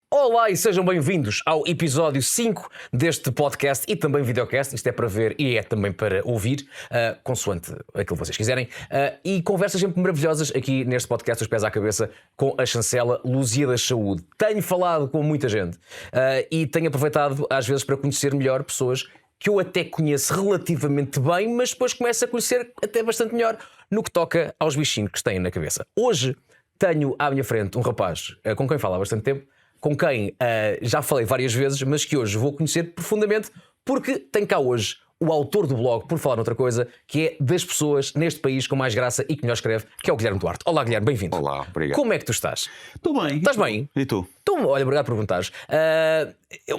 Olá e sejam bem-vindos ao episódio 5 deste podcast e também videocast. Isto é para ver e é também para ouvir, consoante aquilo que vocês quiserem. E conversas sempre maravilhosas aqui neste podcast, dos pés à cabeça, com a chancela Lusíadas Saúde. Tenho falado com muita gente e tenho aproveitado às vezes para conhecer melhor pessoas que eu até conheço relativamente bem, mas depois começo a conhecer até bastante melhor no que toca aos bichinhos que têm na cabeça. Hoje tenho à minha frente um rapaz com quem falo há bastante tempo, com quem já falei várias vezes, mas que hoje vou conhecer profundamente, porque tenho cá hoje o autor do blog, por falar noutra coisa, que é das pessoas neste país com mais graça e que melhor escreve, que é o Guilherme Duarte. Olá, Guilherme, bem-vindo. Olá, obrigado. Como é que tu estás? Estou bem. Estás bem? E tu? Olha, obrigado por perguntares.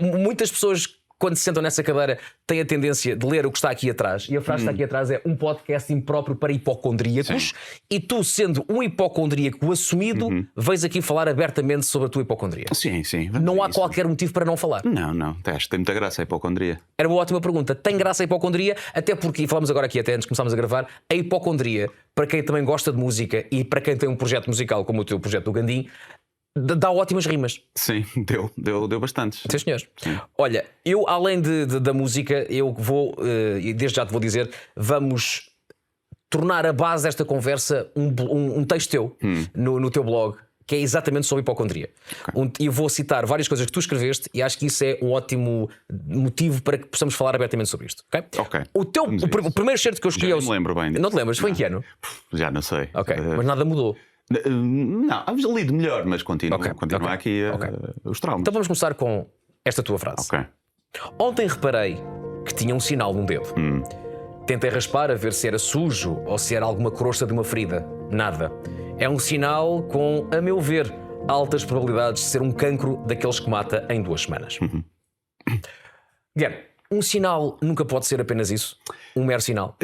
Muitas pessoas, quando se sentam nessa cadeira, têm a tendência de ler o que está aqui atrás. E a frase que está aqui atrás é um podcast impróprio para hipocondríacos. Sim. E tu, sendo um hipocondríaco assumido, vais aqui falar abertamente sobre a tua hipocondria. Sim. Não há qualquer motivo para não falar. Não. Acho que tem muita graça a hipocondria. Era uma ótima pergunta. Tem graça a hipocondria? Até porque, e falamos agora aqui até antes de começarmos a gravar, a hipocondria, para quem também gosta de música e para quem tem um projeto musical como o teu projeto do Gandim, dá ótimas rimas. Sim, deu bastantes. Sim, senhores. Sim. Olha, eu além da música, eu vou, e desde já te vou dizer, vamos tornar a base desta conversa um texto teu no teu blog, que é exatamente sobre hipocondria. Okay. E vou citar várias coisas que tu escreveste e acho que isso é um ótimo motivo para que possamos falar abertamente sobre isto. Ok. O primeiro certo que eu escolhi... Já não me lembro bem. Não te lembras? Foi em que ano? Já não sei. Ok, mas nada mudou. Não, havia lido melhor, mas continua aqui os traumas. Então vamos começar com esta tua frase. Ok. Ontem reparei que tinha um sinal num dedo. Tentei raspar a ver se era sujo ou se era alguma crosta de uma ferida. Nada. É um sinal com, a meu ver, altas probabilidades de ser um cancro daqueles que mata em 2 semanas. Guilherme, um sinal nunca pode ser apenas isso? Um mero sinal?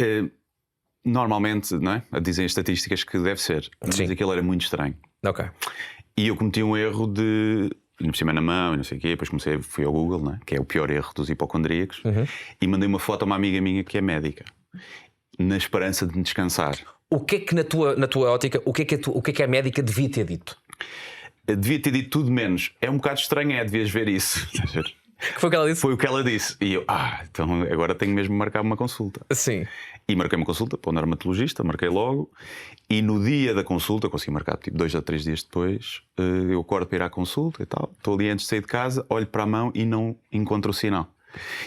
Normalmente, não é? Dizem as estatísticas que deve ser. Mas aquilo era muito estranho. Ok. E eu cometi um erro de... Ainda por cima na mão e não sei o quê. Depois fui ao Google, não é? Que é o pior erro dos hipocondríacos. E mandei uma foto a uma amiga minha que é médica, na esperança de me descansar. O que é que na tua ótica, o que é que a médica devia ter dito? Devia ter dito tudo menos. É um bocado estranho, devias ver isso. Que foi o que ela disse? Foi o que ela disse. E eu, então agora tenho mesmo de marcar uma consulta. Sim. E marquei uma consulta para o dermatologista, marquei logo. E no dia da consulta, consegui marcar tipo 2 ou 3 dias depois, eu acordo para ir à consulta e tal. Estou ali antes de sair de casa, olho para a mão e não encontro o sinal.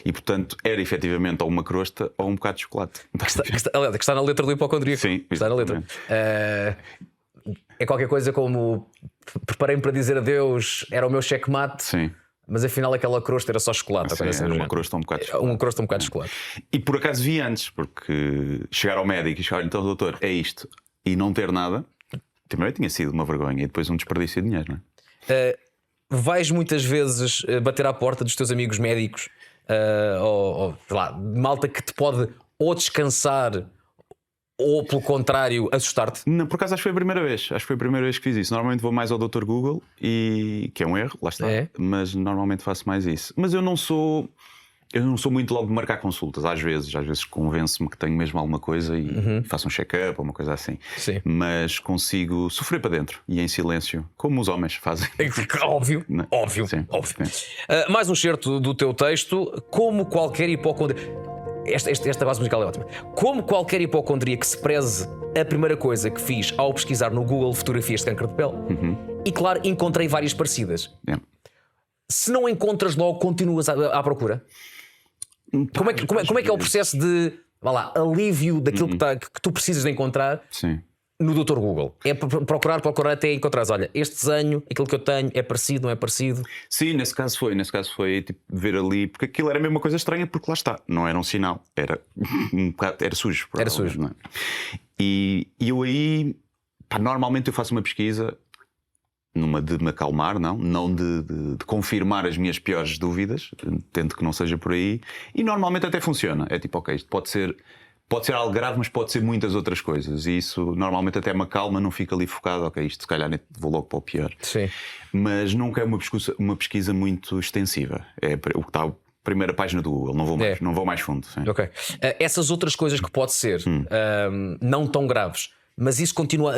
E portanto era efetivamente ou uma crosta ou um bocado de chocolate. Que está na letra do hipocondríaco. Sim, está na letra. É qualquer coisa como: preparei-me para dizer adeus, era o meu checkmate. Sim. Mas afinal aquela crosta era só chocolate. Era uma crosta um bocado de chocolate. Uma crosta um bocado de chocolate. E por acaso vi antes, porque chegar ao médico e chegar, então doutor, é isto, e não ter nada, primeiro tinha sido uma vergonha e depois um desperdício de dinheiro, não é? Vais muitas vezes bater à porta dos teus amigos médicos, ou sei lá, malta que te pode ou descansar ou, pelo contrário, assustar-te? Não, por acaso acho que foi a primeira vez. Acho que foi a primeira vez que fiz isso. Normalmente vou mais ao Dr. Google, que é um erro, lá está. Mas normalmente faço mais isso. Mas eu não sou muito logo de marcar consultas. Às vezes convenço-me que tenho mesmo alguma coisa e faço um check-up ou uma coisa assim. Sim. Mas consigo sofrer para dentro e em silêncio, como os homens fazem. Óbvio. Sim. Mais um certo do teu texto. Como qualquer hipocondria... Esta base musical é ótima. Como qualquer hipocondria que se preze, a primeira coisa que fiz ao pesquisar no Google fotografias de câncer de pele, e claro, encontrei várias parecidas. Se não encontras logo, continuas à procura? Como é que é o processo de alívio daquilo que tu precisas de encontrar? Sim. No Dr. Google. É procurar até encontrares. Olha, este desenho, aquilo que eu tenho, é parecido, não é parecido? Sim, nesse caso foi tipo ver ali, porque aquilo era mesmo uma coisa estranha, porque lá está, não era um sinal, era um bocado, era sujo. Era sujo. Não é? E eu aí, normalmente eu faço uma pesquisa numa de me acalmar, não de confirmar as minhas piores dúvidas, tento que não seja por aí, e normalmente até funciona. É tipo, ok, isto pode ser Pode ser algo grave, mas pode ser muitas outras coisas. E isso normalmente até me acalma, não fica ali focado. Ok, isto se calhar vou logo para o pior. Sim. Mas nunca é uma pesquisa muito extensiva. É o que está a primeira página do Google. Não vou mais fundo. Sim. Ok. Essas outras coisas que pode ser não tão graves, mas isso continua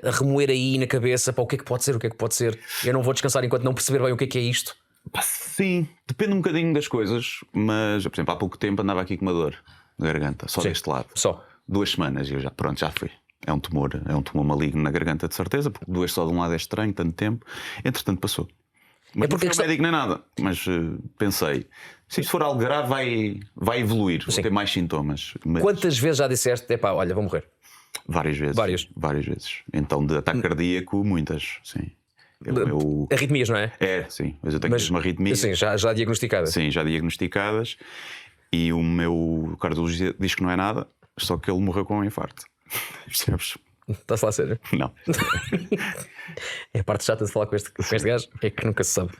a remoer aí na cabeça. Pá, o que é que pode ser? O que é que pode ser? Eu não vou descansar enquanto não perceber bem o que é isto. Pá, sim, depende um bocadinho das coisas. Mas, por exemplo, há pouco tempo andava aqui com uma dor na garganta, só deste lado. Só 2 semanas e eu já fui. É um tumor maligno na garganta, de certeza, porque doer só de um lado é estranho, tanto tempo. Entretanto, passou. Mas não fui médico nem nada. Mas pensei, se isto for algo grave, vai evoluir, vou ter mais sintomas. Mas... Quantas vezes já disseste, epá, olha, vou morrer? Várias vezes. Então, de ataque cardíaco, muitas, sim. Arritmias, não é? É, sim. Mas eu tenho mesmo arritmias. Sim, já diagnosticadas. Sim, já diagnosticadas. E o meu cardiologista diz que não é nada, só que ele morreu com um infarto. Percebes? Está-se lá a sério? Não. É a parte chata de falar com este gajo, é que nunca se sabe.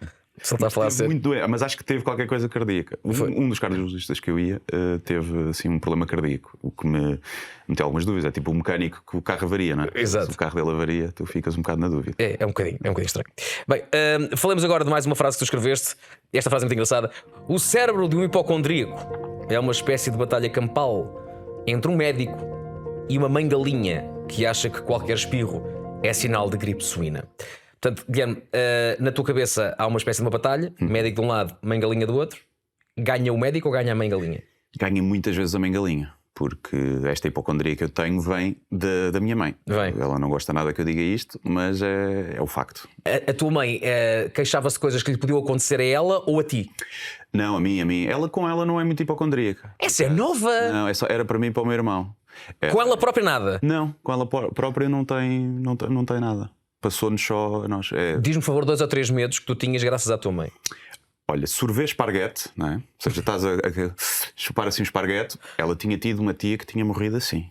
Se ele está a falar a sério. Muito doente, mas acho que teve qualquer coisa cardíaca. Um dos cardiologistas que eu ia teve assim um problema cardíaco, o que me meteu algumas dúvidas. É tipo o mecânico que o carro avaria, não é? Exato. Se o carro dele avaria, tu ficas um bocado na dúvida. É um bocadinho estranho. Bem, falemos agora de mais uma frase que tu escreveste. Esta frase é muito engraçada. O cérebro de um hipocondríaco é uma espécie de batalha campal entre um médico e uma mãe galinha que acha que qualquer espirro é sinal de gripe suína. Portanto, Guilherme, na tua cabeça há uma espécie de uma batalha, médico de um lado, mãe galinha do outro. Ganha o médico ou ganha a mãe galinha? Ganha muitas vezes a mãe galinha, porque esta hipocondria que eu tenho vem da minha mãe. Ela não gosta nada que eu diga isto, mas é o facto. A tua mãe queixava-se de coisas que lhe podiam acontecer a ela ou a ti? Não, a mim. Ela com ela não é muito hipocondríaca. Essa é nova! Não, era para mim e para o meu irmão. Com ela própria nada? Não, com ela própria não tem nada. Passou-nos só a nós. Diz-me, por favor, 2 ou 3 medos que tu tinhas graças à tua mãe. Olha, sorver esparguete, não é? Ou seja, estás a chupar assim um esparguete. Ela tinha tido uma tia que tinha morrido assim,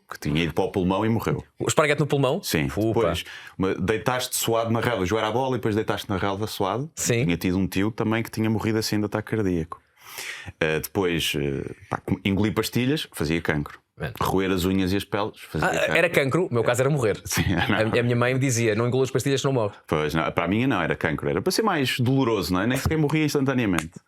que tinha ido para o pulmão e morreu. O esparguete no pulmão? Sim. Depois deitaste suado na relva, jogar a bola e depois deitaste na relva suado. Sim. Tinha tido um tio também que tinha morrido assim de ataque cardíaco. Depois engoli pastilhas, fazia cancro. Roer as unhas e as peles, fazia cancro. Era cancro, o meu caso era morrer. Sim, a minha mãe me dizia: não engula as pastilhas, não morre. Pois, não, para a minha não, era cancro, era para ser mais doloroso, não é? Nem sequer morria instantaneamente.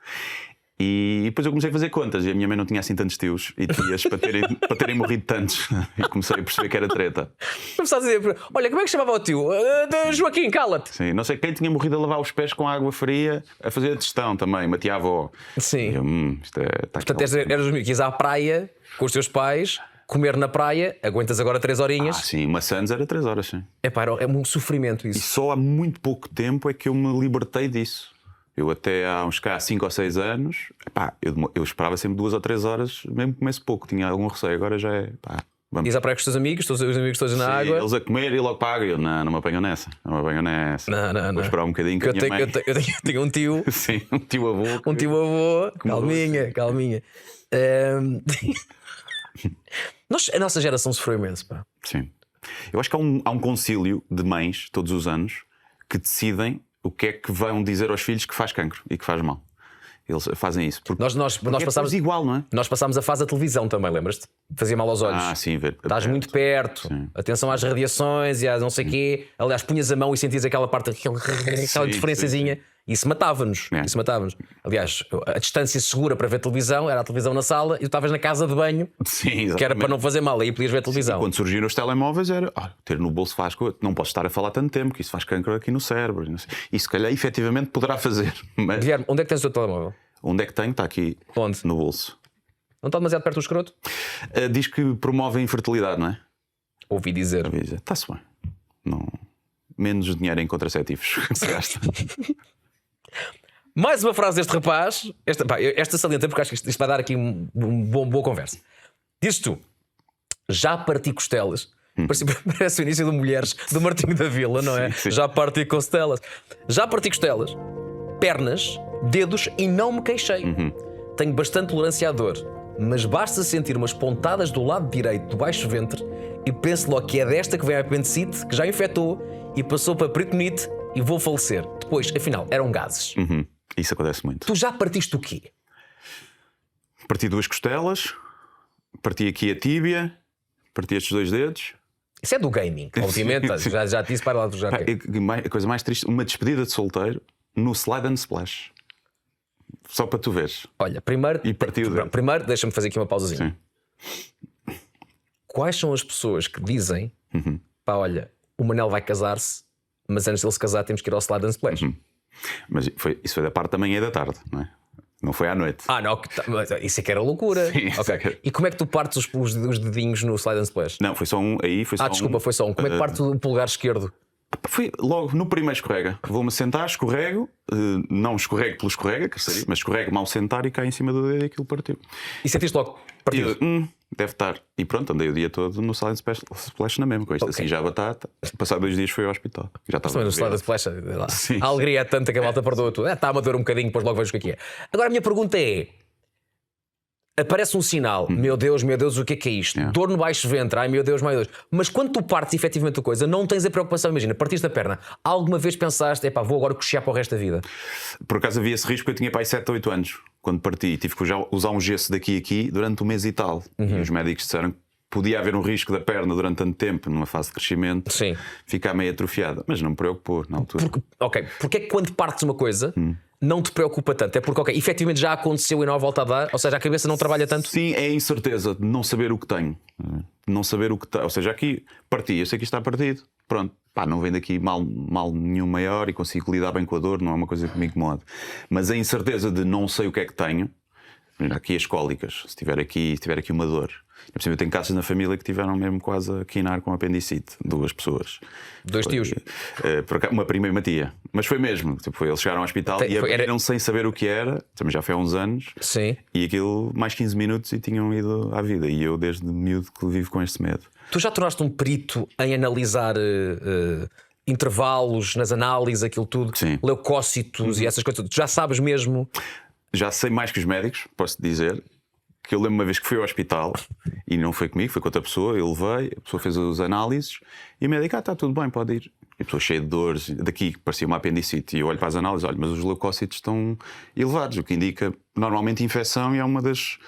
E depois eu comecei a fazer contas e a minha mãe não tinha assim tantos tios e tias para terem morrido tantos. E comecei a perceber que era treta. Começaste a dizer: olha, como é que chamava o tio? Joaquim, cala-te. Sim, não sei quem tinha morrido a lavar os pés com água fria, a fazer a digestão também, uma tia-avó. Sim. E eu, isto portanto, eras os meus que ias à praia com os teus pais, comer na praia, aguentas agora 3 horinhas. Sim, maçãs era 3 horas, sim. É um sofrimento isso. E só há muito pouco tempo é que eu me libertei disso. Eu até há uns 5 ou 6 anos, eu esperava sempre 2 ou 3 horas, mesmo que comesse pouco, tinha algum receio, agora já é. Vamos. Ias à praia com os teus amigos, os amigos todos na água. Eles a comer e logo para a água. Eu não me apanho nessa. Não. Vou esperar um bocadinho que eu tenho um tio. Sim, um tio avô. Um tio avô. Calminha. A nossa geração sofreu imenso, pá. Sim. Eu acho que há um concílio de mães, todos os anos, que decidem o que é que vão dizer aos filhos que faz cancro e que faz mal. Eles fazem isso. Porque nós passámos igual, não é? Nós passámos a fase da televisão também, lembras-te? Fazia mal aos olhos. Sim, ver. Estás muito perto. Sim. Atenção às radiações e às não sei quê. Aliás, punhas a mão e sentias aquela parte, aquela diferençazinha. Isso matava-nos. Aliás, a distância segura para ver televisão era a televisão na sala e tu estavas na casa de banho. Sim, exatamente. Que era para não fazer mal, aí podias ver televisão. Quando surgiram os telemóveis era ter no bolso faz coisa. Não posso estar a falar tanto tempo, que isso faz cancro aqui no cérebro. E se calhar efetivamente poderá fazer. Mas... Guilherme, onde é que tens o teu telemóvel? Onde é que tenho? Está aqui. Onde? No bolso. Não está demasiado perto do escroto? Diz que promove a infertilidade, não é? Ouvi dizer. Está-se bem. Não... Menos dinheiro em contraceptivos que se gasta. Mais uma frase deste rapaz. Esta salienta, porque acho que isto vai dar aqui uma boa conversa. Dizes tu: já parti costelas. Parece o início de Mulheres do Martinho da Vila, não é? Sim. Já parti costelas. Já parti costelas, pernas, dedos e não me queixei. Tenho bastante tolerância à dor, mas basta sentir umas pontadas do lado direito do baixo ventre e penso logo que é desta que vem a apendicite, que já infectou e passou para peritonite e vou falecer. Depois, afinal, eram gases. Isso acontece muito. Tu já partiste o quê? Parti 2 costelas, parti aqui a tíbia, parti estes 2 dedos. Isso é do gaming, obviamente. já te disse para lá do já. A coisa mais triste, uma despedida de solteiro no Slide and Splash. Só para tu veres. Olha, primeiro deixa-me fazer aqui uma pausazinha. Sim. Quais são as pessoas que dizem pá, olha, o Manel vai casar-se, mas antes de ele se casar temos que ir ao Slide and Splash? Mas isso foi da parte da manhã e da tarde, não é? Não foi à noite. Não, isso é que era loucura. Sim, okay. E como é que tu partes os dedinhos no Slide and Splash? Não, foi só um. Aí foi só desculpa, foi só um. Como é que parte o polegar esquerdo? Foi logo no primeiro escorrega. Vou-me sentar, escorrego, não escorrego pelo escorrega, mas escorrego-me ao sentar e cai em cima do dedo e aquilo partiu. E sentiste logo partido? Deve estar. E pronto, andei o dia todo no Silent Splash na mesma coisa. Assim já a batata. Passado 2 dias fui ao hospital. Já estava no Silent Splash. Sim, a alegria é tanta que a malta perdoa tudo. Está-me a doer um bocadinho, depois logo vejo o que é. Agora a minha pergunta é: aparece um sinal, meu Deus, o que é isto? Dor no baixo ventre, ai meu Deus. Mas quando tu partes efetivamente a coisa, não tens a preocupação. Imagina, partiste a perna, alguma vez pensaste, vou agora coxear para o resto da vida? Por acaso havia esse risco, eu tinha 7 ou 8 anos quando parti, tive que usar um gesso daqui a aqui durante 1 mês e tal. E os médicos disseram que podia haver um risco da perna durante tanto tempo, numa fase de crescimento, ficar meio atrofiada, mas não me preocupou na altura. Porque é que quando partes uma coisa não te preocupa tanto? É porque, efetivamente já aconteceu e não há volta a dar? Ou seja, a cabeça não trabalha tanto? Sim, é a incerteza de não saber o que tenho. Não saber o que está. Ou seja, aqui parti, eu sei que isto está partido. Pronto, não vem daqui mal nenhum maior e consigo lidar bem com a dor, não é uma coisa que me incomode. Mas a incerteza de não sei o que é que tenho, aqui as cólicas, se tiver aqui uma dor. Eu tenho casos na família que tiveram mesmo quase a quinar com apendicite, 2 pessoas. 2 tios? Uma prima e uma tia. Mas foi mesmo, eles chegaram ao hospital e abriram sem saber o que era, também já foi há uns anos. Sim. E aquilo, mais 15 minutos e tinham ido à vida. E eu desde miúdo que vivo com este medo. Tu já tornaste um perito em analisar intervalos nas análises, aquilo tudo? Sim. Leucócitos e essas coisas, tu já sabes mesmo? Já sei mais que os médicos, posso dizer. Que eu lembro uma vez que fui ao hospital e não foi comigo, foi com outra pessoa. Eu levei, a pessoa fez as análises e o médico, está tudo bem, pode ir. E a pessoa cheia de dores, daqui parecia uma apendicite. E eu olho para as análises, mas os leucócitos estão elevados, o que indica normalmente infecção e é uma dos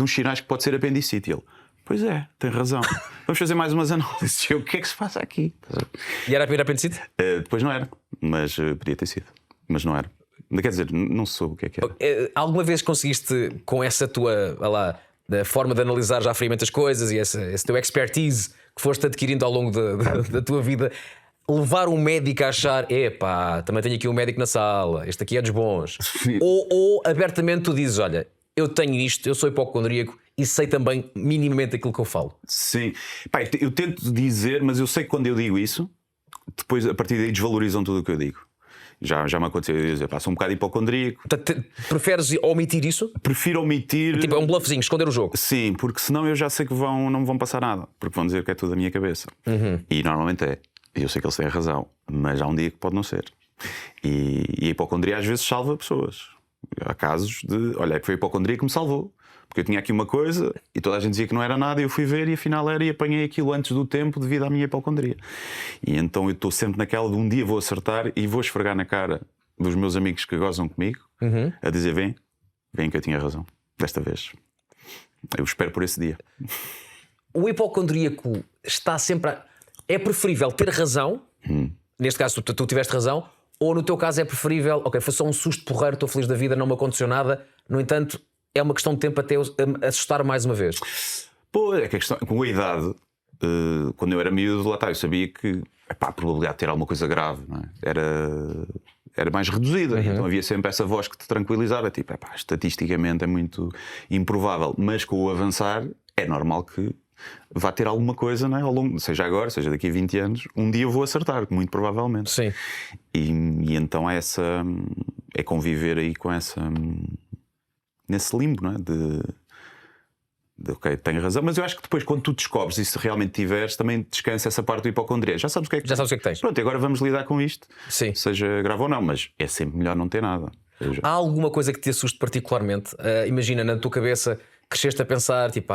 sinais que pode ser apendicite. E ele, pois é, tem razão. Vamos fazer mais umas análises. O que é que se passa aqui? E era a primeira apendicite? Depois não era, mas podia ter sido, mas não era. Quer dizer, não soube o que é que era. Alguma vez conseguiste, com essa tua da forma de analisar já friamente as coisas e esse teu expertise que foste adquirindo ao longo da tua vida, levar um médico a achar, também tenho aqui um médico na sala, este aqui é dos bons? Ou abertamente tu dizes, olha, eu tenho isto, eu sou hipocondríaco e sei também minimamente aquilo que eu falo? Sim, eu tento dizer, mas eu sei que quando eu digo isso, depois a partir daí desvalorizam tudo o que eu digo. Já me aconteceu dizer, sou um bocado hipocondríaco. Preferes omitir isso? Prefiro omitir. Tipo, é um bluffzinho, esconder o jogo. Sim, porque senão eu já sei que não me vão passar nada. Porque vão dizer que é tudo da minha cabeça. E normalmente é. Eu sei que eles têm razão, mas há um dia que pode não ser. E a hipocondria às vezes salva pessoas. Há casos de, olha, foi a hipocondria que me salvou. Porque eu tinha aqui uma coisa e toda a gente dizia que não era nada, e eu fui ver e afinal era, e apanhei aquilo antes do tempo devido à minha hipocondria. E então eu estou sempre naquela de um dia vou acertar e vou esfregar na cara dos meus amigos que gozam comigo, a dizer, vem que eu tinha razão, desta vez. Eu espero por esse dia. O hipocondríaco está sempre é preferível ter razão, neste caso tu tiveste razão, ou no teu caso é preferível, foi só um susto porreiro, estou feliz da vida, não me aconteceu nada, no entanto é uma questão de tempo até eu assustar mais uma vez? É que a questão, com a idade, quando eu era miúdo, lá está, eu sabia que a probabilidade de ter alguma coisa grave, não é? era mais reduzida. Então havia sempre essa voz que te tranquilizava, tipo, estatisticamente é muito improvável, mas com o avançar é normal que vá ter alguma coisa, não é? Ao longo, seja agora, seja daqui a 20 anos, um dia eu vou acertar, muito provavelmente. Sim. E então é conviver aí com nesse limbo, não é? Ok, tenho razão, mas eu acho que depois, quando tu descobres e se realmente tiveres, também descansa essa parte do hipocondria. Já sabes o que é que tens. Pronto, agora vamos lidar com isto. Sim. Seja grave ou não, mas é sempre melhor não ter nada. Há alguma coisa que te assuste particularmente? Imagina na tua cabeça, cresceste a pensar, tipo,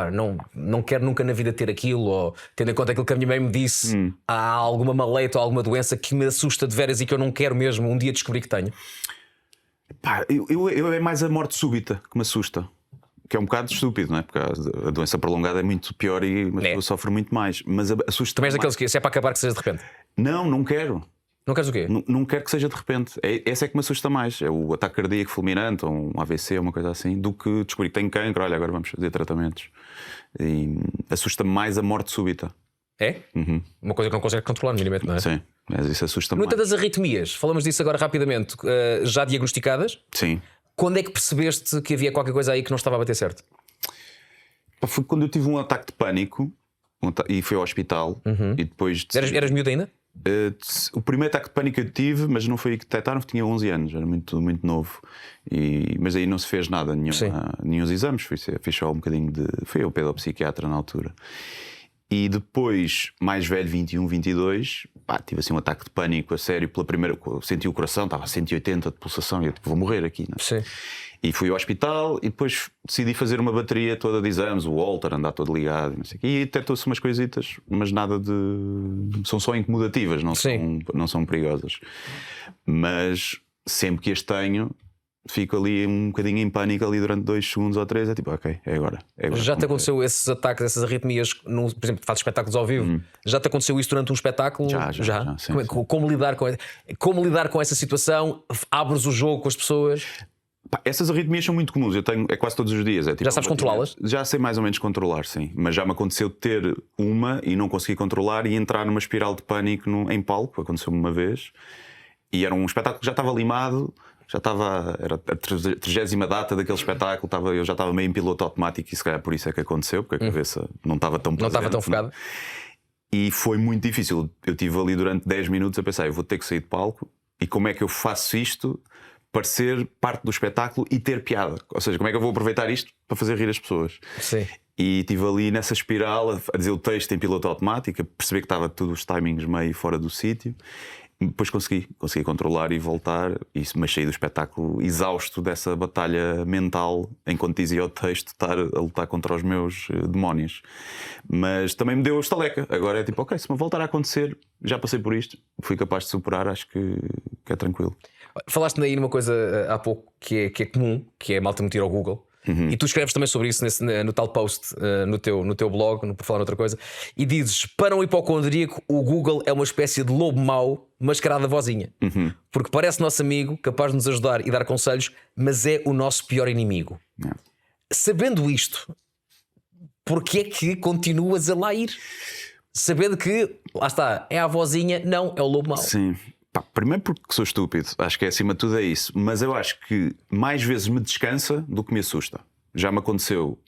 não quero nunca na vida ter aquilo, ou tendo em conta aquilo que a minha mãe me disse, há alguma maleita ou alguma doença que me assusta de veras e que eu não quero mesmo um dia descobrir que tenho? Eu é mais a morte súbita que me assusta. que é um bocado estúpido, não é? Porque a doença prolongada é muito pior e a pessoa sofre muito mais. Mas assusta. Também és daqueles que se é para acabar que seja de repente. Não quero. Não queres o quê? Não quero que seja de repente. Essa é que me assusta mais. É o ataque cardíaco fulminante, ou um AVC, uma coisa assim, do que descobrir que tenho cancro. Olha, agora vamos fazer tratamentos. E assusta-me mais a morte súbita. É? Uma coisa que não consegue controlar, minimamente, não é? Sim, mas isso assusta-me No entanto, mais. das arritmias, falamos disso agora rapidamente, já diagnosticadas. Sim. Quando é que percebeste que havia qualquer coisa aí que não estava a bater certo? Foi quando eu tive um ataque de pânico e fui ao hospital. E depois. Eras miúdo ainda? O primeiro ataque de pânico eu tive, mas não foi aí que detectaram, tinha 11 anos, era muito, muito novo. Mas aí não se fez nada, nenhum exames, fiz só um bocadinho de. Fui ao pedopsiquiatra na altura. E depois, mais velho, 21, 22, tive assim um ataque de pânico a sério. Pela primeira, senti o coração, estava a 180 de pulsação, e eu vou morrer aqui, não é? Sim. E fui ao hospital e depois decidi fazer uma bateria toda de exames, o Holter, andar todo ligado, não sei o quê. E detectou-se umas coisitas, mas nada de. São só incomodativas, não são perigosas. Mas sempre que as tenho, fico ali um bocadinho em pânico ali durante 2 segundos ou 3. É tipo, ok, é agora. Já te aconteceu esses ataques, essas arritmias, por exemplo, fazes espetáculos ao vivo? Já te aconteceu isso durante um espetáculo? Já, sim, Como lidar com essa situação? Abres o jogo com as pessoas? Essas arritmias são muito comuns, eu tenho quase todos os dias. Já sabes controlá-las? Já sei mais ou menos controlar, sim. Mas já me aconteceu ter uma e não consegui controlar e entrar numa espiral de pânico em palco. Aconteceu-me uma vez. E era um espetáculo que já estava limado, era a 30ª data daquele espetáculo, eu já estava meio em piloto automático e se calhar por isso é que aconteceu, porque a cabeça não estava tão presente, não estava tão focada. E foi muito difícil. Eu estive ali durante 10 minutos a pensar, eu vou ter que sair de palco e como é que eu faço isto para ser parte do espetáculo e ter piada? Ou seja, como é que eu vou aproveitar isto para fazer rir as pessoas? Sim. E estive ali nessa espiral a dizer o texto em piloto automático, a perceber que estava todos os timings meio fora do sítio. Depois consegui controlar e voltar, mas saí do espetáculo exausto dessa batalha mental, enquanto dizia o texto, estar a lutar contra os meus demónios. Mas também me deu estaleca. Agora é tipo, ok, se me voltar a acontecer, já passei por isto, fui capaz de superar, acho que é tranquilo. Falaste aí numa coisa há pouco que é comum, que é a malta meter ao Google. E tu escreves também sobre isso no tal post no teu blog, por falar noutra coisa, e dizes: para um hipocondríaco, o Google é uma espécie de lobo mau mascarado a vozinha, porque parece nosso amigo, capaz de nos ajudar e dar conselhos, mas é o nosso pior inimigo. Sabendo isto, porque é que continuas a lá ir? Sabendo que, lá está, é a vozinha, não, é o lobo mau. Sim. Primeiro porque sou estúpido, acho que acima de tudo é isso. Mas eu acho que mais vezes me descansa do que me assusta. Já me aconteceu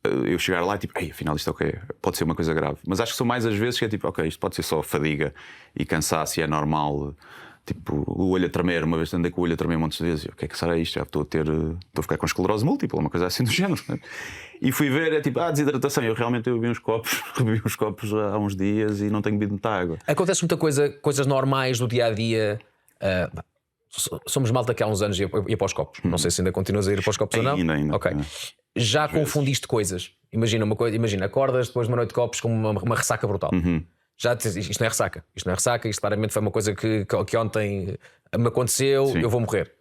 eu chegar lá e tipo, afinal isto pode ser uma coisa grave. Mas acho que são mais as vezes que é tipo, ok, isto pode ser só fadiga e cansaço e é normal. Tipo, o olho a tremer, uma vez andei com o olho a tremer montes de vezes. O que é que será isto? Já estou a ficar com esclerose múltipla, uma coisa assim do género. Né? E fui ver, é tipo, desidratação. Eu realmente bebi uns copos há uns dias e não tenho bebido muita água. Acontece muita coisas normais do dia a dia. Somos malta que há uns anos ia para os copos. Não sei se ainda continuas a ir para os copos ou não. Ainda. Ok. Já confundiste coisas. Imagina acordas depois de uma noite de copos com uma ressaca brutal. Já isto não é ressaca, isto claramente foi uma coisa que ontem me aconteceu. Sim. Eu vou morrer.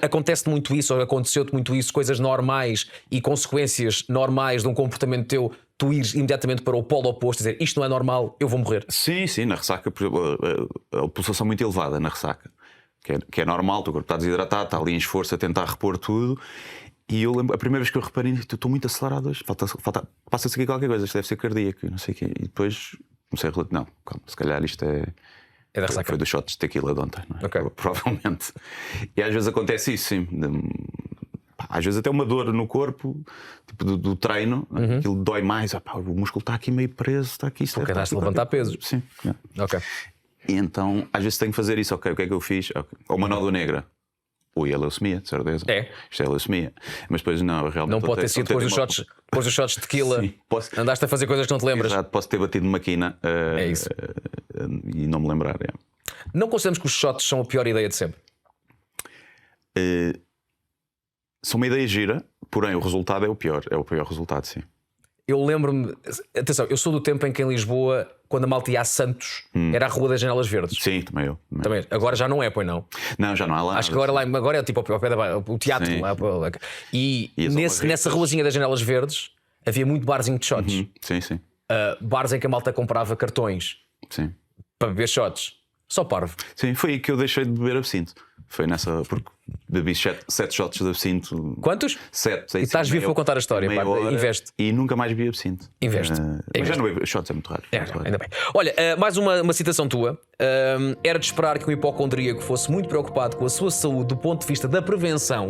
Acontece-te muito isso, ou aconteceu-te muito isso, coisas normais e consequências normais de um comportamento teu, tu ires imediatamente para o polo oposto e dizer isto não é normal, eu vou morrer. Sim, na ressaca, por exemplo, a pulsação muito elevada na ressaca, que é normal, o teu corpo está desidratado, está ali em esforço a tentar repor tudo. E eu lembro, a primeira vez que eu reparei, estou muito acelerado hoje, passa-se aqui qualquer coisa, isto deve ser cardíaco, não sei o quê. E depois comecei a relatar, não, calma, se calhar isto é da ressaca. Foi dos shots de tequila de ontem, não é? Okay. Provavelmente. E às vezes acontece isso, sim. Às vezes até uma dor no corpo, tipo do treino, aquilo dói mais. O músculo está aqui meio preso, está aqui. Porque andaste a levantar pesos. Sim. Ok. E então às vezes tenho que fazer isso. Ok, o que é que eu fiz? Okay. Ou uma nódoa negra. Ui, é leucemia, de certeza. Isto é leucemia. Mas depois não, realmente. Não pode ter sido depois dos shots de tequila. Sim, andaste a fazer coisas que não te lembras. Exato, posso ter batido numa quina. É isso. E não me lembrar. Não consideramos que os shots são a pior ideia de sempre? São uma ideia gira, porém o resultado é o pior resultado, sim. Eu lembro-me, atenção, eu sou do tempo em que em Lisboa, quando a malta ia a Santos, era a Rua das Janelas Verdes. Sim, também eu. Também. Agora já não é, pois não? Não, já não há lá. Acho que agora é tipo ao pé o teatro. Sim. Lá, e as nessa ruazinha das Janelas Verdes havia muito barzinho de shots. Sim, sim. Bars em que a malta comprava cartões Sim. para beber shots. Só parvo. Sim, foi aí que eu deixei de beber absinto. Foi nessa. Porque bebi 7 shots de absinto. Quantos? 7. E estás vivo para contar a história, pá, investe. E nunca mais bebi absinto. Investe. Mas já não bebo shots, é muito raro. Ainda bem. Olha, mais uma citação tua. Era de esperar que um hipocondríaco fosse muito preocupado com a sua saúde do ponto de vista da prevenção.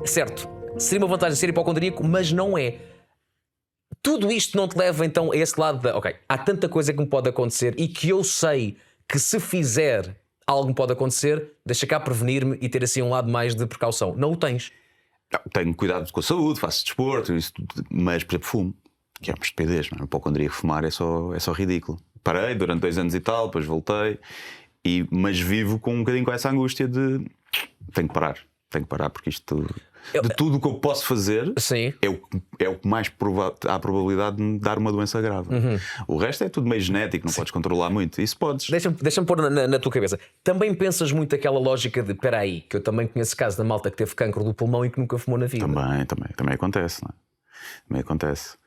Certo, seria uma vantagem ser hipocondríaco, mas não é. Tudo isto não te leva então a esse lado da. Ok, há tanta coisa que me pode acontecer e que eu sei que se fizer algo me pode acontecer, deixa cá prevenir-me e ter assim um lado mais de precaução. Não o tens. Tenho cuidado com a saúde, faço desporto, isso tudo, mas, por exemplo, fumo, que é uma estupidez, não é? Hipocondríaco fumar é só ridículo. Parei durante 2 anos e tal, depois voltei, mas vivo com um bocadinho com essa angústia de tenho que parar, porque isto. De tudo o que eu posso fazer, Sim. é o que mais há a probabilidade de me dar uma doença grave. O resto é tudo meio genético, não podes controlar muito. Isso podes. Deixa-me pôr na tua cabeça. Também pensas muito aquela lógica de espera aí, que eu também conheço casos da malta que teve cancro do pulmão e que nunca fumou na vida. Também acontece, não é? Também acontece.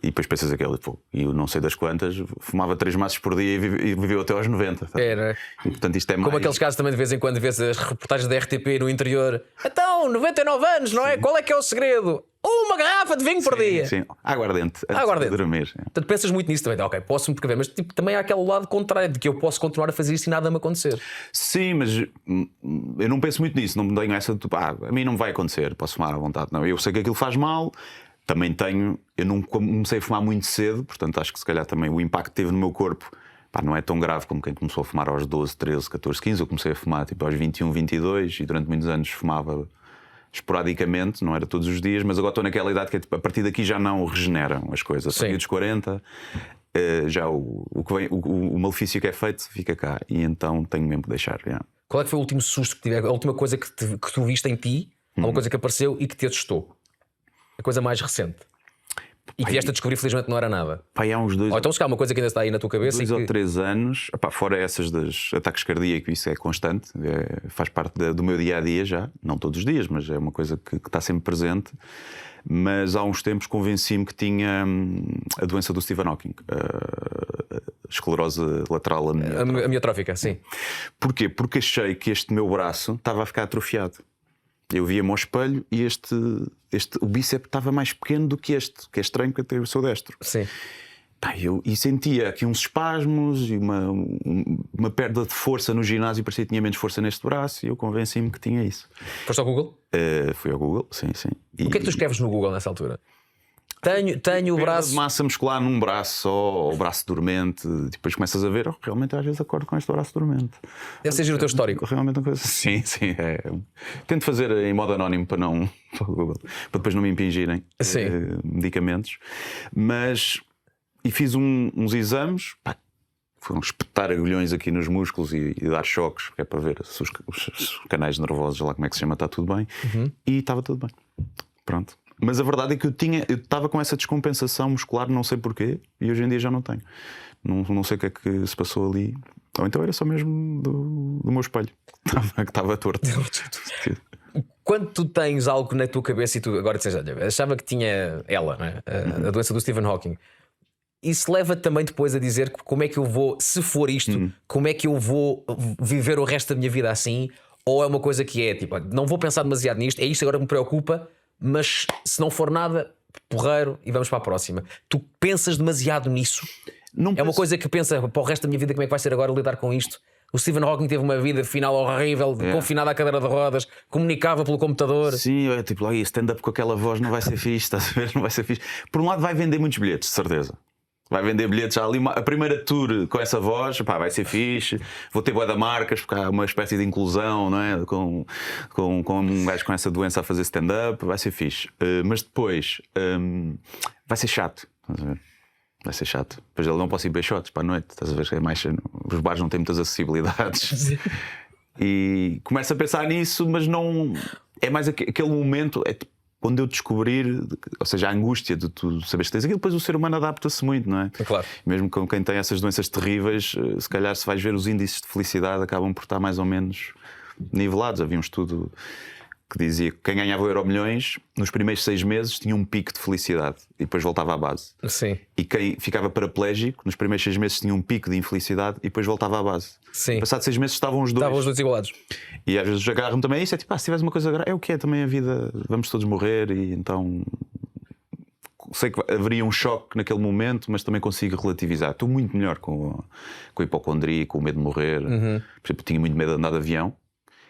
E depois pensas aquele, e eu não sei das quantas, fumava 3 maços por dia e viveu até aos 90. Era. E, portanto, isto é como mais... aqueles casos também de vez em quando vês as reportagens da RTP no interior. Então, 99 anos, não é? Qual é que é o segredo? Uma garrafa de vinho por dia. Sim, aguardente. Antes de dormir. Portanto, pensas muito nisso também. Ok, posso-me precaver, mas tipo, também há aquele lado contrário de que eu posso continuar a fazer isto e nada me acontecer. Sim, mas eu não penso muito nisso. Não me tenho essa de a mim não vai acontecer, posso fumar à vontade. Não, eu sei que aquilo faz mal. Também eu não comecei a fumar muito cedo, portanto acho que se calhar também o impacto que teve no meu corpo não é tão grave como quem começou a fumar aos 12, 13, 14, 15. Eu comecei a fumar tipo aos 21, 22 e durante muitos anos fumava esporadicamente, não era todos os dias, mas agora estou naquela idade que tipo, a partir daqui já não regeneram as coisas. A partir dos 40 já o malefício que é feito fica cá e então tenho mesmo que deixar. Qual é que foi o último susto que tiveste, a última coisa que tu viste em ti, alguma coisa que apareceu e que te assustou? A coisa mais recente. E que vieste a descobrir, felizmente, não era nada. Há uns 2 ou então se calhar uma coisa que ainda está aí na tua cabeça. 2 ou 3 anos, fora essas dos ataques cardíacos, isso é constante, faz parte do meu dia a dia já, não todos os dias, mas é uma coisa que está sempre presente. Mas há uns tempos convenci-me que tinha a doença do Stephen Hawking, a esclerose lateral amiotrófica, sim. Porquê? Porque achei que este meu braço estava a ficar atrofiado. Eu via-me ao espelho e o bíceps estava mais pequeno do que este, que é estranho porque eu sou destro. Sim. E sentia aqui uns espasmos e uma perda de força no ginásio, parecia que tinha menos força neste braço e eu convenci-me que tinha isso. Foste ao Google? Fui ao Google, sim. O que é que tu escreves no Google nessa altura? Tenho o braço. De massa muscular num braço só, ou braço dormente, depois começas a ver, realmente às vezes acordo com este braço dormente. Deve ser giro o teu histórico. Realmente uma coisa. Sim. Tento fazer em modo anónimo para para depois não me impingirem medicamentos. E fiz uns exames, foram espetar agulhões aqui nos músculos e dar choques, que é para ver se os canais nervosos, lá como é que se chama, está tudo bem. E estava tudo bem. Pronto. Mas a verdade é que eu estava com essa descompensação muscular, não sei porquê, e hoje em dia já não tenho. Não sei o que é que se passou ali. Ou então era só mesmo do meu espelho, que estava torto. Quando tu tens algo na tua cabeça e tu agora dizes, olha, achava que tinha ela, não é? A doença do Stephen Hawking. Isso leva também depois a dizer como é que eu vou, se for isto, como é que eu vou viver o resto da minha vida assim? Ou é uma coisa que é tipo, não vou pensar demasiado nisto, é isto agora que me preocupa, mas se não for nada, porreiro e vamos para a próxima. Tu pensas demasiado nisso? É uma coisa que pensa para o resto da minha vida, como é que vai ser agora lidar com isto? O Stephen Hawking teve uma vida final horrível, confinado à cadeira de rodas, comunicava pelo computador. Sim, é tipo, lá stand-up com aquela voz não vai ser fixe, estás a ver? Não vai ser fixe. Por um lado, vai vender muitos bilhetes, de certeza. Vai vender bilhetes já ali. A primeira tour com essa voz, vai ser fixe. Vou ter bué de marcas, porque há uma espécie de inclusão, não é? Com um gajo com essa doença a fazer stand-up, vai ser fixe. Mas depois vai ser chato, estás a ver? Vai ser chato. Depois ele não posso ir beber shots para a noite, estás a ver? Os bares não têm muitas acessibilidades. E começo a pensar nisso, mas não. É mais aquele momento. quando eu descobrir, ou seja, a angústia de tu saberes que tens aquilo, depois o ser humano adapta-se muito, não é? Claro. Mesmo com quem tem essas doenças terríveis, se calhar se vais ver os índices de felicidade acabam por estar mais ou menos nivelados. Havia um estudo que dizia que quem ganhava Euromilhões nos primeiros 6 meses tinha um pico de felicidade e depois voltava à base. Sim. E quem ficava paraplégico nos primeiros 6 meses tinha um pico de infelicidade e depois voltava à base. Sim. Passados 6 meses estavam os dois. Estavam os dois igualados. E às vezes agarram também a isso, é tipo, se tiveres uma coisa grave, é o que é também a vida, vamos todos morrer, e então sei que haveria um choque naquele momento, mas também consigo relativizar. Estou muito melhor com a hipocondria, com o medo de morrer. Por exemplo, tinha muito medo de andar de avião,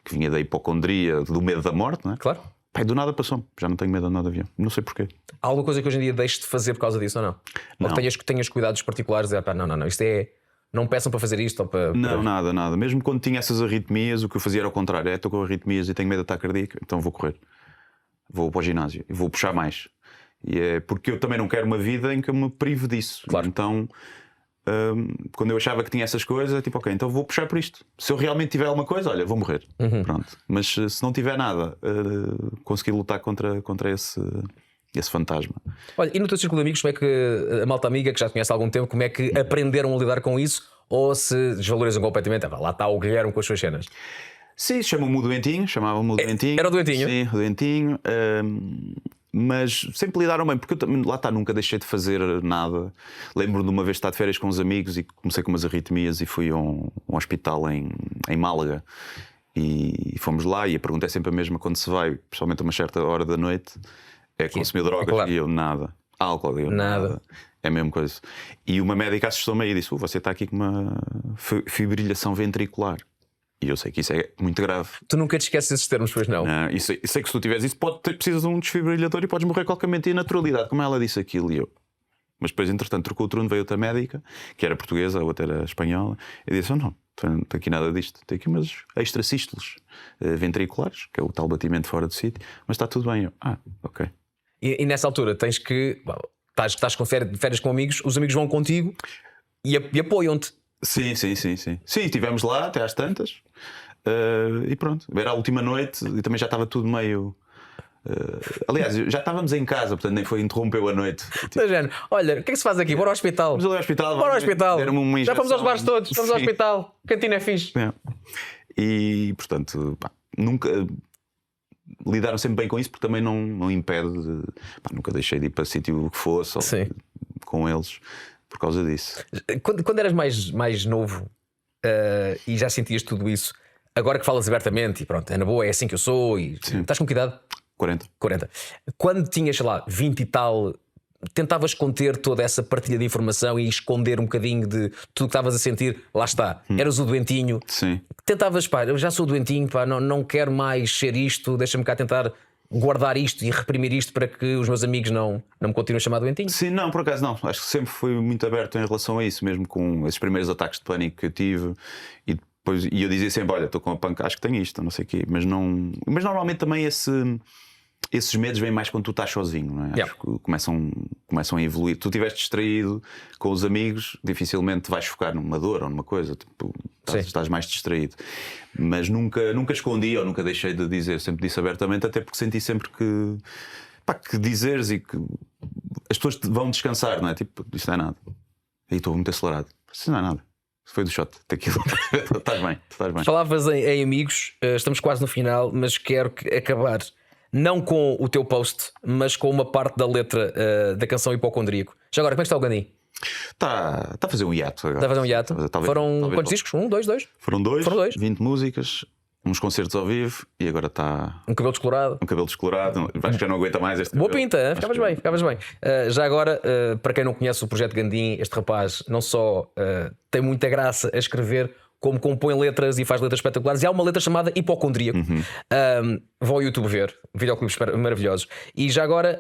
que vinha da hipocondria, do medo da morte, não é? Claro. Pai, do nada passou-me, já não tenho medo de andar de avião, não sei porquê. Há alguma coisa que hoje em dia deixes de fazer por causa disso ou não? Não. Ou que tenhas cuidados particulares e não, isto é. Não peçam para fazer isto ou para. Não, nada. Mesmo quando tinha essas arritmias, o que eu fazia era ao contrário. Estou com arritmias e tenho medo de ataque cardíaco, então vou correr. Vou para o ginásio e vou puxar mais. E é porque eu também não quero uma vida em que eu me prive disso. Claro. Então, quando eu achava que tinha essas coisas, é tipo, ok, então vou puxar por isto. Se eu realmente tiver alguma coisa, olha, vou morrer. Pronto. Mas se não tiver nada, conseguir lutar contra esse fantasma. Olha, e no teu círculo de amigos, como é que a malta amiga que já te conhece há algum tempo, como é que aprenderam a lidar com isso? Ou se desvalorizam completamente? Lá está o Guilherme com as suas cenas. Sim, chamam-me o doentinho, chamavam-me o doentinho. Era o doentinho? Sim, o doentinho. Mas sempre lidaram bem, porque eu também, lá está, nunca deixei de fazer nada. Lembro de uma vez estar de férias com uns amigos e comecei com umas arritmias e fui a um hospital em Málaga. E fomos lá e a pergunta é sempre a mesma quando se vai, principalmente a uma certa hora da noite: é consumir drogas? Claro. E eu, nada. Álcool? Eu, nada. É a mesma coisa. E uma médica assustou-me e disse: você está aqui com uma fibrilhação ventricular. E eu sei que isso é muito grave. Tu nunca te esqueces desses termos, pois não? E sei que se tu tiveres isso, precisas de um desfibrilhador e podes morrer qualquer momento. E a naturalidade, como ela disse aquilo, e eu. Mas depois, entretanto, trocou o turno, veio outra médica, que era portuguesa, a outra era espanhola, e disse: não tem aqui nada disto, tem aqui umas extrasístoles ventriculares, que é o tal batimento fora do sítio, mas está tudo bem. Eu, ok. E nessa altura tens que. Estás com férias com amigos, os amigos vão contigo e apoiam-te. Sim. Sim, estivemos lá até às tantas. E pronto, era a última noite e também já estava tudo meio. Aliás, já estávamos em casa, portanto nem foi interrompeu a noite. Tipo, olha, o que é que se faz aqui? Bora ao hospital. Vamos ao hospital. Bora ao hospital. Já fomos aos bares todos, vamos ao Sim. hospital. Cantina é fixe. É. E portanto, nunca. Lidaram sempre bem com isso, porque também não impede. Nunca deixei de ir para sítio que fosse com eles por causa disso. Quando eras mais novo e já sentias tudo isso, agora que falas abertamente e pronto, é na boa, é assim que eu sou, e estás com que idade? 40. Quando tinhas, sei lá, 20 e tal, tentavas conter toda essa partilha de informação e esconder um bocadinho de tudo que estavas a sentir? Lá está, eras o doentinho. Sim. Tentavas, eu já sou doentinho, não quero mais ser isto, deixa-me cá tentar guardar isto e reprimir isto para que os meus amigos não me continuem a chamar doentinho? Sim, não, por acaso não. Acho que sempre fui muito aberto em relação a isso, mesmo com esses primeiros ataques de pânico que eu tive. E eu dizia sempre: olha, estou com a panca, acho que tenho isto, não sei o quê. Mas normalmente também esses medos vêm mais quando tu estás sozinho, não é? Acho que começam a evoluir. Tu estiveres distraído com os amigos, dificilmente vais focar numa dor ou numa coisa. Tipo, estás mais distraído. Mas nunca escondi ou nunca deixei de dizer. Sempre disse abertamente, até porque senti sempre que dizeres e que as pessoas vão descansar, não é? Tipo, isto não é nada. Aí estou muito acelerado. Isso não é nada. Isso foi do shot daquilo. Estás bem. Falavas em amigos, estamos quase no final, mas quero acabar não com o teu post, mas com uma parte da letra da canção Hipocondríaco. Já agora, como é que está o Gandhi? Está a fazer um hiato agora. Está a fazer um hiato? Foram quantos discos? Dois? Foram dois. 20 músicas, uns concertos ao vivo e agora está. Um cabelo descolorado. Acho que já não aguenta mais este Boa cabelo. pinta, ficavas bem. Já agora, para quem não conhece o projeto Gandim, este rapaz não só tem muita graça a escrever, como compõe letras e faz letras espetaculares. E há uma letra chamada Hipocondríaco. Vão ao YouTube ver, videoclipes maravilhosos. E já agora,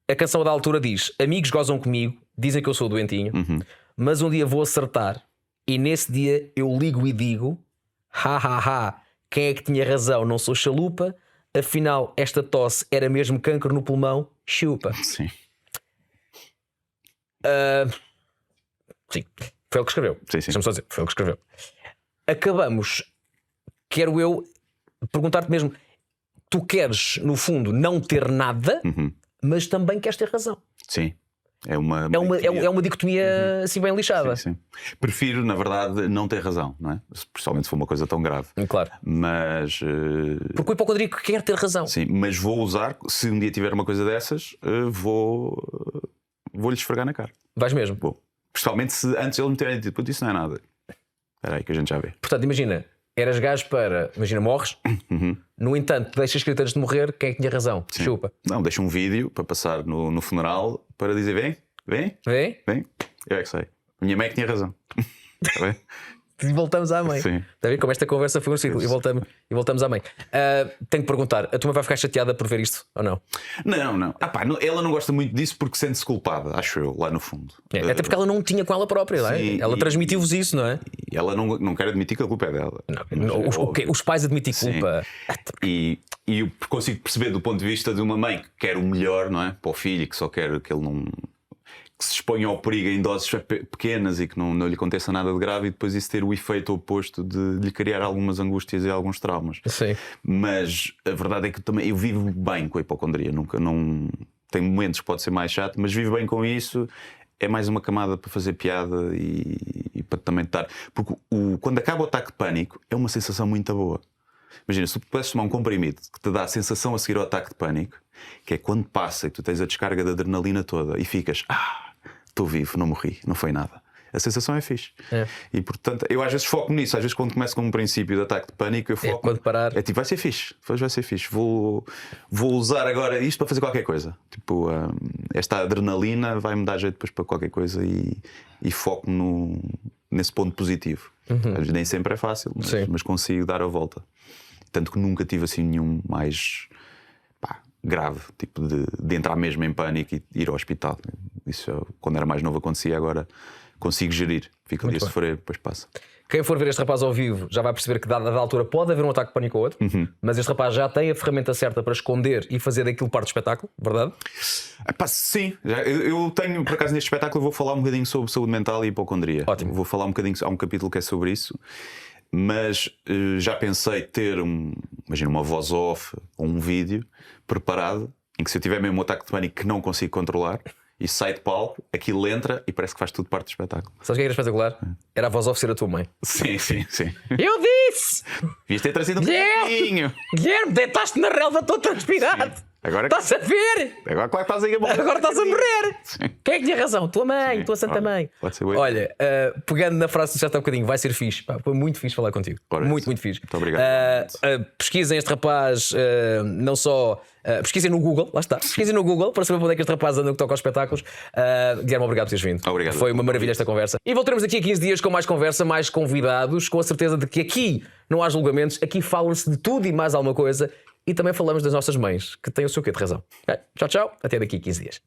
a canção da altura diz: amigos gozam comigo, dizem que eu sou doentinho, mas um dia vou acertar. E nesse dia eu ligo e digo: quem é que tinha razão? Não sou chalupa. Afinal, esta tosse era mesmo cancro no pulmão. Chupa. Sim. Sim. Foi ele que escreveu. Sim. Deixa-me só dizer, foi ele que escreveu. Acabamos, quero eu perguntar-te mesmo: tu queres, no fundo, não ter nada, mas também queres ter razão. Sim. É uma dicotomia assim bem lixada. Sim. Prefiro, na verdade, não ter razão, não é? Principalmente se for uma coisa tão grave. Claro. Mas. Porque o hipocondríaco quer ter razão. Sim, mas vou usar, se um dia tiver uma coisa dessas, vou-lhe esfregar na cara. Vais mesmo? Vou. Principalmente se antes ele me tiver dito, puto, isso não é nada. Espera aí que a gente já vê. Portanto, imagina, eras gajo para. Imagina, morres. No entanto, deixas escrito antes de morrer quem é que tinha razão. Sim. Chupa. Não, deixa um vídeo para passar no funeral para dizer: vem. Eu é que sei. Minha mãe é que tinha razão. Está bem? E voltamos à mãe. Sim. Está a ver como esta conversa foi um ciclo? E voltamos à mãe. Tenho que perguntar: a tua mãe vai ficar chateada por ver isto ou não? Não. Ela não gosta muito disso porque sente-se culpada, acho eu, lá no fundo. Até porque ela não tinha com ela própria, não é? Sim, Ela transmitiu-vos isso, não é? E ela não quer admitir que a culpa é dela. Os pais admitem culpa. E eu consigo perceber do ponto de vista de uma mãe que quer o melhor, não é? Para o filho, que só quer que ele não. Que se exponha ao perigo em doses pequenas e que não lhe aconteça nada de grave, e depois isso ter o efeito oposto de lhe criar algumas angústias e alguns traumas. Sim. Mas a verdade é que eu vivo bem com a hipocondria. Tem momentos que pode ser mais chato, mas vivo bem com isso. É mais uma camada para fazer piada e para também estar. Porque quando acaba o ataque de pânico, é uma sensação muito boa. Imagina, se tu pudesses tomar um comprimido que te dá a sensação a seguir ao ataque de pânico, que é quando passa e tu tens a descarga da adrenalina toda e ficas, estou vivo, não morri, não foi nada. A sensação é fixe. E portanto, eu às vezes foco nisso. Às vezes, quando começo com um princípio de ataque de pânico, eu foco. Quando parar. É tipo, vai ser fixe. Depois vai ser fixe. Vou usar agora isto para fazer qualquer coisa. Tipo, esta adrenalina vai-me dar jeito depois para qualquer coisa e foco nesse ponto positivo. Às vezes nem sempre é fácil, mas consigo dar a volta. Tanto que nunca tive assim nenhum mais grave, tipo de entrar mesmo em pânico e ir ao hospital. Isso quando era mais novo acontecia, agora consigo gerir. Fica ali a sofrer, depois passa. Quem for ver este rapaz ao vivo já vai perceber que dada altura pode haver um ataque de pânico ou outro, mas este rapaz já tem a ferramenta certa para esconder e fazer daquilo parte do espetáculo, verdade? Sim, eu tenho, por acaso neste espetáculo vou falar um bocadinho sobre saúde mental e hipocondria. Ótimo. Vou falar um bocadinho, há um capítulo que é sobre isso. Mas já pensei ter imagina uma voz off ou um vídeo preparado em que, se eu tiver mesmo um ataque de pânico que não consigo controlar e sai de palco, aquilo entra e parece que faz tudo parte do espetáculo. Sabes o que era espetacular? Era a voz off ser a tua mãe. Sim. Eu disse! Devias ter trazido um bocadinho. Guilherme, deitaste na relva todo transpirado. Agora Estás a ver? Agora claro que estás aí a morrer. Agora estás a morrer. Quem é que tinha razão? Tua mãe, tua santa mãe. Pode ser. Olha, pegando na frase que já está um bocadinho, vai ser fixe. Foi muito fixe falar contigo. Muito fixe. Muito obrigado. Pesquisem este rapaz, não só. Pesquisem no Google, lá está. Pesquisem no Google para saber onde é que este rapaz anda no que toca aos espetáculos. Guilherme, obrigado por teres vindo. Obrigado. Foi uma maravilha esta conversa. E voltaremos aqui a 15 dias com mais conversa, mais convidados, com a certeza de que aqui não há julgamentos, aqui fala-se de tudo e mais alguma coisa. E também falamos das nossas mães, que têm o seu quê de razão. Tchau, até daqui a 15 dias.